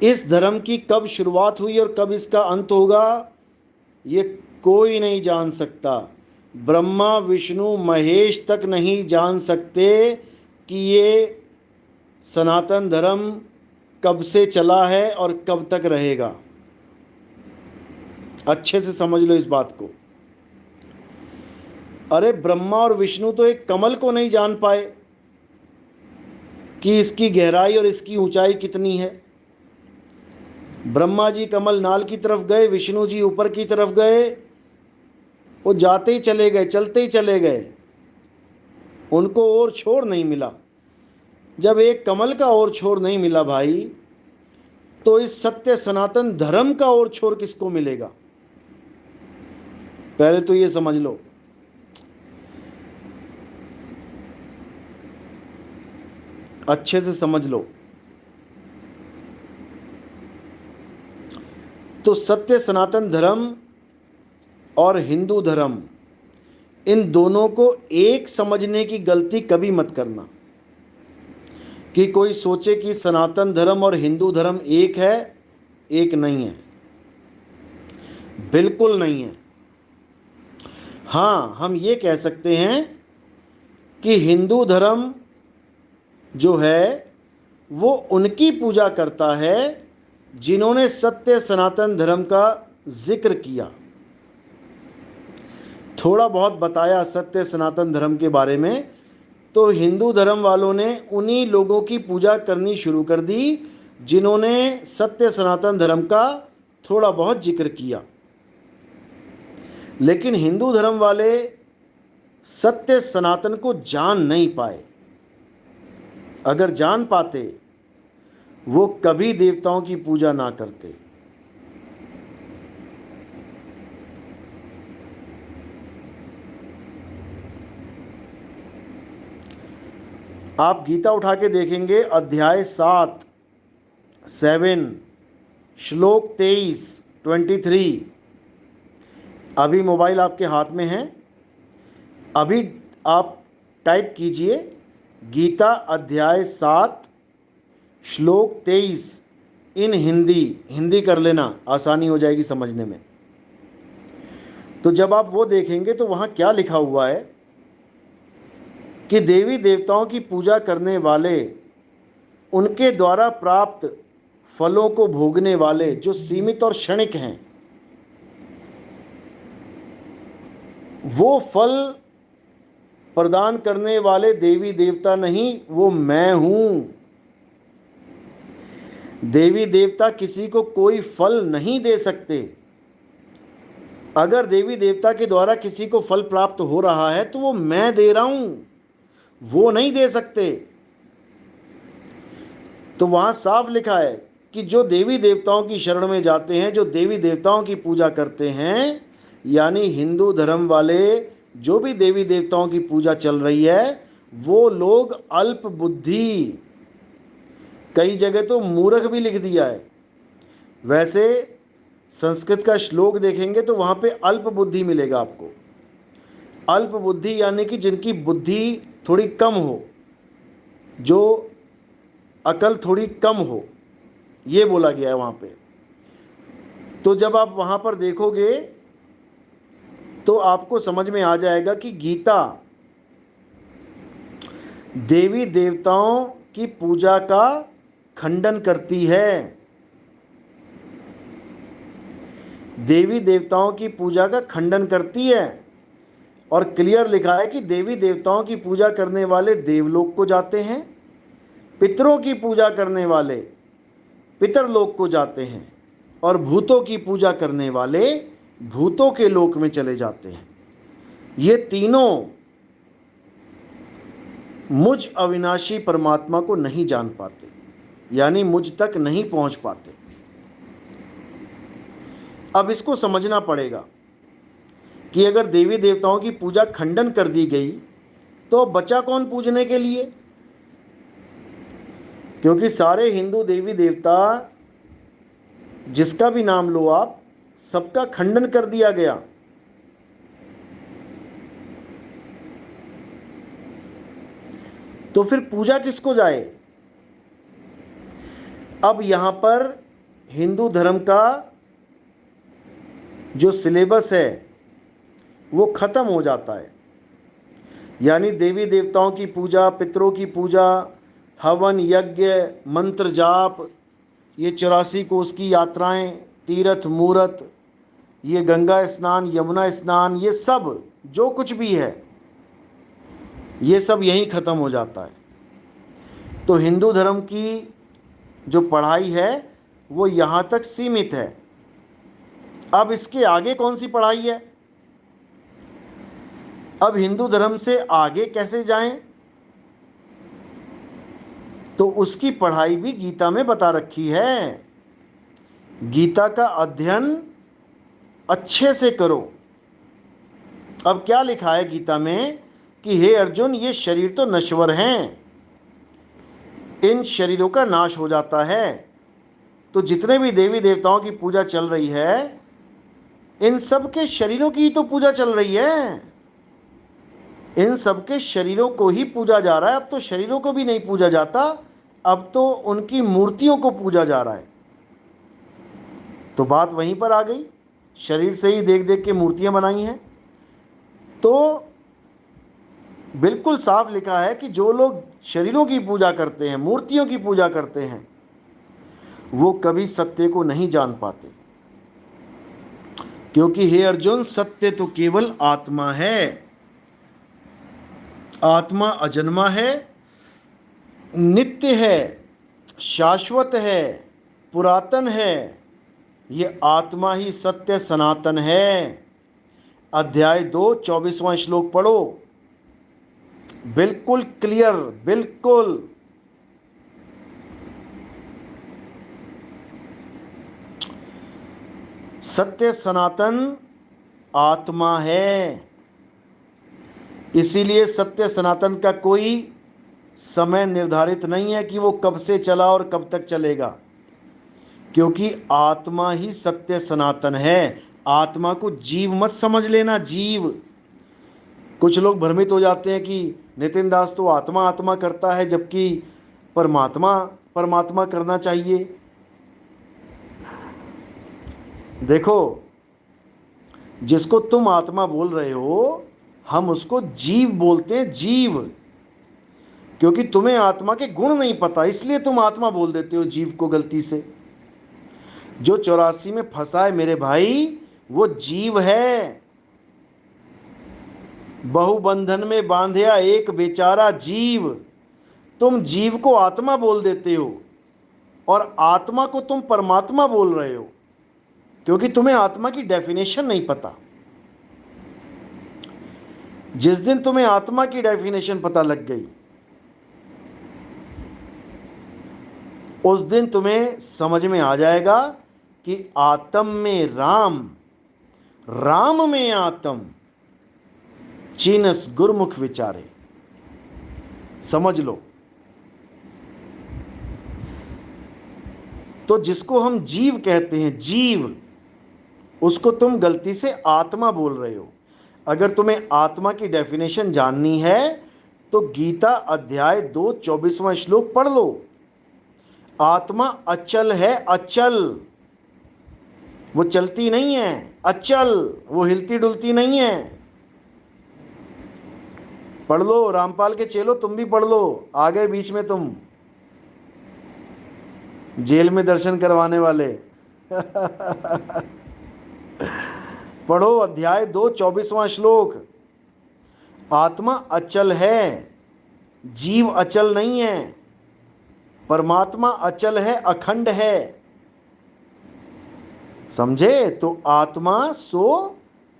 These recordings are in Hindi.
इस धर्म की कब शुरुआत हुई और कब इसका अंत होगा, ये कोई नहीं जान सकता। ब्रह्मा विष्णु महेश तक नहीं जान सकते कि ये सनातन धर्म कब से चला है और कब तक रहेगा। अच्छे से समझ लो इस बात को। अरे ब्रह्मा और विष्णु तो एक कमल को नहीं जान पाए कि इसकी गहराई और इसकी ऊंचाई कितनी है। ब्रह्मा जी कमल नाल की तरफ गए, विष्णु जी ऊपर की तरफ गए, वो जाते ही चले गए, चलते ही चले गए, उनको और छोर नहीं मिला। जब एक कमल का और छोर नहीं मिला भाई, तो इस सत्य सनातन धर्म का और छोर किसको मिलेगा? पहले तो ये समझ लो। अच्छे से समझ लो। तो सत्य सनातन धर्म और हिंदू धर्म, इन दोनों को एक समझने की गलती कभी मत करना कि कोई सोचे कि सनातन धर्म और हिंदू धर्म एक है। एक नहीं है, बिल्कुल नहीं है। हाँ, हम ये कह सकते हैं कि हिंदू धर्म जो है वो उनकी पूजा करता है जिन्होंने सत्य सनातन धर्म का जिक्र किया, थोड़ा बहुत बताया सत्य सनातन धर्म के बारे में। तो हिंदू धर्म वालों ने उन्हीं लोगों की पूजा करनी शुरू कर दी जिन्होंने सत्य सनातन धर्म का थोड़ा बहुत जिक्र किया। लेकिन हिंदू धर्म वाले सत्य सनातन को जान नहीं पाए। अगर जान पाते, वो कभी देवताओं की पूजा ना करते। आप गीता उठा के देखेंगे, अध्याय 7 श्लोक 23 अभी मोबाइल आपके हाथ में है, अभी आप टाइप कीजिए गीता अध्याय 7 श्लोक 23 इन हिंदी कर लेना, आसानी हो जाएगी समझने में। तो जब आप वो देखेंगे तो वहाँ क्या लिखा हुआ है कि देवी देवताओं की पूजा करने वाले, उनके द्वारा प्राप्त फलों को भोगने वाले जो सीमित और क्षणिक हैं, वो फल प्रदान करने वाले देवी देवता नहीं, वो मैं हूं। देवी देवता किसी को कोई फल नहीं दे सकते। अगर देवी देवता के द्वारा किसी को फल प्राप्त हो रहा है तो वो मैं दे रहा हूं, वो नहीं दे सकते। तो वहां साफ लिखा है कि जो देवी देवताओं की शरण में जाते हैं, जो देवी देवताओं की पूजा करते हैं, यानी हिंदू धर्म वाले जो भी देवी देवताओं की पूजा चल रही है, वो लोग अल्प बुद्धि, कई जगह तो मूर्ख भी लिख दिया है। वैसे संस्कृत का श्लोक देखेंगे तो वहां पे अल्प बुद्धि मिलेगा आपको। अल्प बुद्धि यानी कि जिनकी बुद्धि थोड़ी कम हो, जो अकल थोड़ी कम हो, ये बोला गया है वहाँ पे। तो जब आप वहाँ पर देखोगे तो आपको समझ में आ जाएगा कि गीता देवी देवताओं की पूजा का खंडन करती है। देवी देवताओं की पूजा का खंडन करती है और क्लियर लिखा है कि देवी देवताओं की पूजा करने वाले देवलोक को जाते हैं, पितरों की पूजा करने वाले पितरलोक को जाते हैं, और भूतों की पूजा करने वाले भूतों के लोक में चले जाते हैं। ये तीनों मुझ अविनाशी परमात्मा को नहीं जान पाते, यानी मुझ तक नहीं पहुंच पाते। अब इसको समझना पड़ेगा कि अगर देवी देवताओं की पूजा खंडन कर दी गई तो बचा कौन पूजने के लिए? क्योंकि सारे हिंदू देवी देवता, जिसका भी नाम लो आप, सबका खंडन कर दिया गया। तो फिर पूजा किसको जाए? अब यहां पर हिंदू धर्म का जो सिलेबस है वो खत्म हो जाता है। यानी देवी देवताओं की पूजा, पितरों की पूजा, हवन यज्ञ, मंत्र जाप, ये 84 कोस की यात्राएं, तीर्थ मूरत, ये गंगा स्नान, यमुना स्नान, ये सब जो कुछ भी है ये सब यहीं ख़त्म हो जाता है। तो हिंदू धर्म की जो पढ़ाई है वो यहाँ तक सीमित है। अब इसके आगे कौन सी पढ़ाई है? अब हिंदू धर्म से आगे कैसे जाएं? तो उसकी पढ़ाई भी गीता में बता रखी है। गीता का अध्ययन अच्छे से करो। अब क्या लिखा है गीता में कि हे अर्जुन, ये शरीर तो नश्वर हैं, इन शरीरों का नाश हो जाता है। तो जितने भी देवी देवताओं की पूजा चल रही है, इन सब के शरीरों की ही तो पूजा चल रही है। इन सब के शरीरों को ही पूजा जा रहा है। अब तो शरीरों को भी नहीं पूजा जाता, अब तो उनकी मूर्तियों को पूजा जा रहा है। तो बात वहीं पर आ गई, शरीर से ही देख देख के मूर्तियां बनाई हैं। तो बिल्कुल साफ लिखा है कि जो लोग शरीरों की पूजा करते हैं, मूर्तियों की पूजा करते हैं, वो कभी सत्य को नहीं जान पाते। क्योंकि हे अर्जुन, सत्य तो केवल आत्मा है। आत्मा अजन्मा है, नित्य है, शाश्वत है, पुरातन है। ये आत्मा ही सत्य सनातन है। अध्याय 2 24वां श्लोक पढ़ो, बिल्कुल क्लियर, बिल्कुल। सत्य सनातन आत्मा है। इसीलिए सत्य सनातन का कोई समय निर्धारित नहीं है कि वो कब से चला और कब तक चलेगा, क्योंकि आत्मा ही सत्य सनातन है। आत्मा को जीव मत समझ लेना, जीव। कुछ लोग भ्रमित हो जाते हैं कि नितिन दास तो आत्मा आत्मा करता है, जबकि परमात्मा परमात्मा करना चाहिए। देखो, जिसको तुम आत्मा बोल रहे हो, हम उसको जीव बोलते हैं, जीव। क्योंकि तुम्हें आत्मा के गुण नहीं पता, इसलिए तुम आत्मा बोल देते हो जीव को गलती से। जो 84 में फंसा है मेरे भाई, वो जीव है। बहुबंधन में बांधया एक बेचारा जीव। तुम जीव को आत्मा बोल देते हो और आत्मा को तुम परमात्मा बोल रहे हो, क्योंकि तुम्हें आत्मा की डेफिनेशन नहीं पता। जिस दिन तुम्हें आत्मा की डेफिनेशन पता लग गई, उस दिन तुम्हें समझ में आ जाएगा कि आत्म में राम, राम में आत्म, चीनस गुरमुख विचारे। समझ लो। तो जिसको हम जीव कहते हैं, जीव, उसको तुम गलती से आत्मा बोल रहे हो। अगर तुम्हें आत्मा की डेफिनेशन जाननी है तो गीता अध्याय 2 24वां श्लोक पढ़ लो। आत्मा अचल है, अचल। वो चलती नहीं है, अचल। वो हिलती डुलती नहीं है। पढ़ लो, रामपाल के चेलो तुम भी पढ़ लो। आ गए बीच में तुम, जेल में दर्शन करवाने वाले। पढ़ो अध्याय 2 24वां श्लोक। आत्मा अचल है, जीव अचल नहीं है। परमात्मा अचल है, अखंड है। समझे? तो आत्मा सो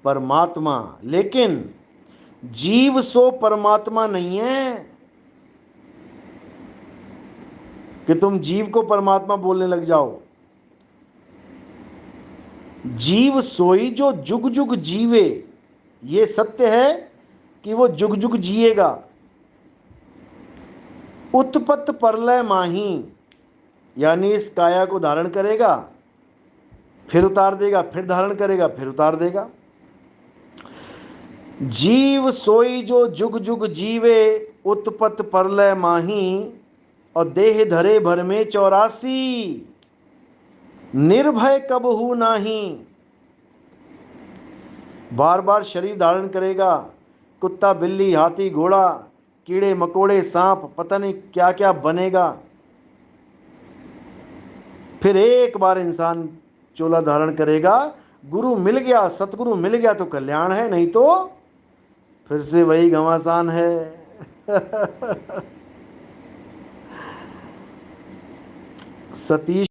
परमात्मा, लेकिन जीव सो परमात्मा नहीं है कि तुम जीव को परमात्मा बोलने लग जाओ। जीव सोई जो जुग जुग जीवे, ये सत्य है कि वो जुग जुग जिएगा। उत्पत्त परलय माही, यानी इस काया को धारण करेगा, फिर उतार देगा, फिर धारण करेगा, फिर उतार देगा। जीव सोई जो जुग जुग जीवे, उत्पत्त परलय माही, और देह धरे भर में 84। निर्भय कब हु नाही, बार बार शरीर धारण करेगा, कुत्ता बिल्ली हाथी घोड़ा कीड़े मकोड़े सांप पता नहीं क्या क्या बनेगा, फिर एक बार इंसान चोला धारण करेगा, गुरु मिल गया सतगुरु मिल गया तो कल्याण है, नहीं तो फिर से वही घमासान है। सतीश